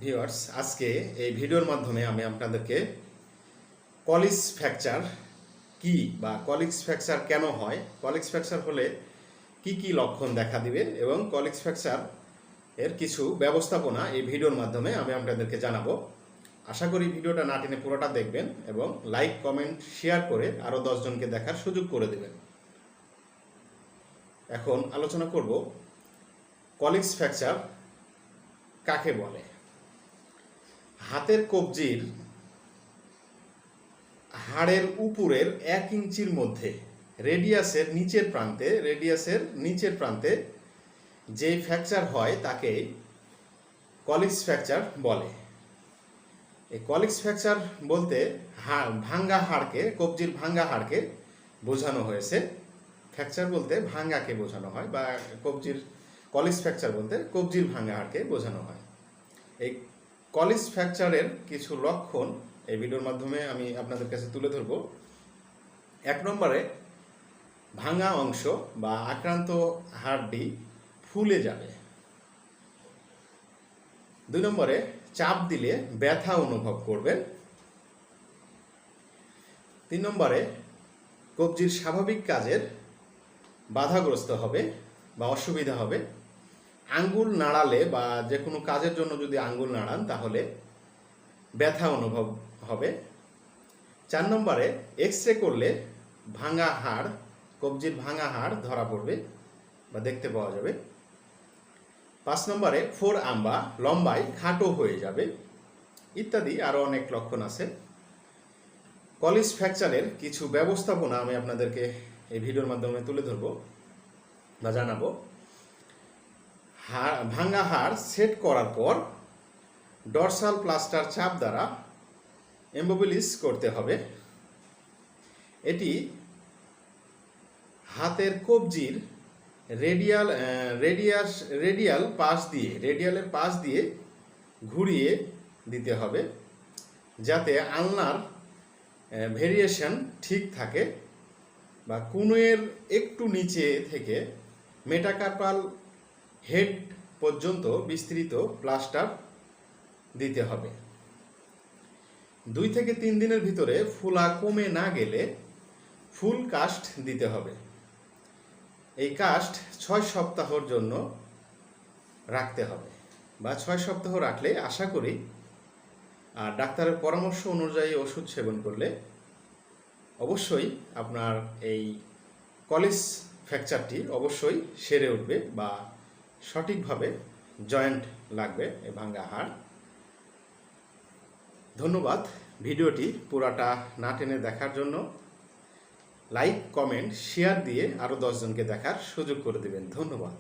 Viewers, আজকে এই ভিডিওর মাধ্যমে আমি আপনাদেরকে কলিস ফ্র্যাকচার কি বা কলিস ফ্র্যাকচার কেন হয়, কলিস ফ্র্যাকচার হলে কি কি লক্ষণ দেখা দিবে এবং কলিস ফ্র্যাকচার এর কিছু ব্যবস্থাপনা এই ভিডিওর মাধ্যমে আমি আপনাদেরকে জানাবো। আশা করি ভিডিওটা না টেনে পুরোটা দেখবেন এবং লাইক, কমেন্ট, শেয়ার করে আরও 10 জনকে দেখার সুযোগ করে দেবেন। এখন আলোচনা করব কলিস ফ্র্যাকচার কাকে বলে। হাতের কবজির হাড়ের উপরের 1 ইঞ্চির মধ্যে রেডিয়াসের নিচের প্রান্তে যে ফ্র্যাকচার হয় তাকে কলিস ফ্র্যাকচার বলে। এই কলিস ফ্র্যাকচার বলতে ভাঙ্গা হাড়কে, কবজির ভাঙ্গা হাড়কে বোঝানো হয়েছে। ফ্র্যাকচার বলতে ভাঙ্গাকে বোঝানো হয়, বা কলিস ফ্র্যাকচার বলতে কবজির ভাঙ্গা হাড়কে বোঝানো হয়। এই কলিস ফ্র্যাকচারের কিছু লক্ষণ এই ভিডিওর মাধ্যমে আমি আপনাদের কাছে তুলে ধরব। 1 নম্বরে, ভাঙা অংশ বা আক্রান্ত হাড়টি ফুলে যাবে। 2 নম্বরে, চাপ দিলে ব্যথা অনুভব করবেন। 3 নম্বরে, কবজির স্বাভাবিক কাজের বাধাগ্রস্ত হবে বা অসুবিধা হবে। আঙ্গুল নাড়ালে বা যে কোনো কাজের জন্য যদি আঙ্গুল নাড়ান তাহলে ব্যথা অনুভব হবে। 4 নম্বরে, এক্স-রে করলে ভাঙা হাড়, কবজির ভাঙা হাড় ধরা পড়বে বা দেখতে পাওয়া যাবে। 5 নম্বরে, ফোর আর্ম বা লম্বায় খাটো হয়ে যাবে, ইত্যাদি আরও অনেক লক্ষণ আছে। কলিস ফ্র্যাকচারের কিছু ব্যবস্থাপনা আমি আপনাদেরকে এই ভিডিওর মাধ্যমে তুলে ধরব বা জানাবো। ভাঙ্গা হাড় সেট করার পর ডরসাল প্লাস্টার চাপ দ্বারা এমবোবিলিস করতে হবে। এটি হাতের কবজির রেডিয়ালের পাশ দিয়ে ঘুরিয়ে দিতে হবে, যাতে আলনার ভেরিয়েশন ঠিক থাকে, বা কনুইয়ের একটু নিচে থেকে মেটাকার্পাল হেড পর্যন্ত বিস্তৃত প্লাস্টার দিতে হবে। 2 থেকে 3 দিনের ভিতরে ফুলা কমে না গেলে ফুল কাস্ট দিতে হবে। এই কাস্ট 6 সপ্তাহের জন্য রাখতে হবে, বা 6 সপ্তাহ রাখলে আশা করি আর ডাক্তারের পরামর্শ অনুযায়ী ওষুধ সেবন করলে অবশ্যই আপনার এই কলিস ফ্র্যাকচারটি অবশ্যই সেরে উঠবে বা সঠিকভাবে জয়েন্ট লাগবে এই ভাঙ্গা হাড়। ধন্যবাদ ভিডিওটি পুরাটা না টেনে দেখার জন্য। লাইক, কমেন্ট, শেয়ার দিয়ে আরও 10 জনকে দেখার সুযোগ করে দেবেন। ধন্যবাদ।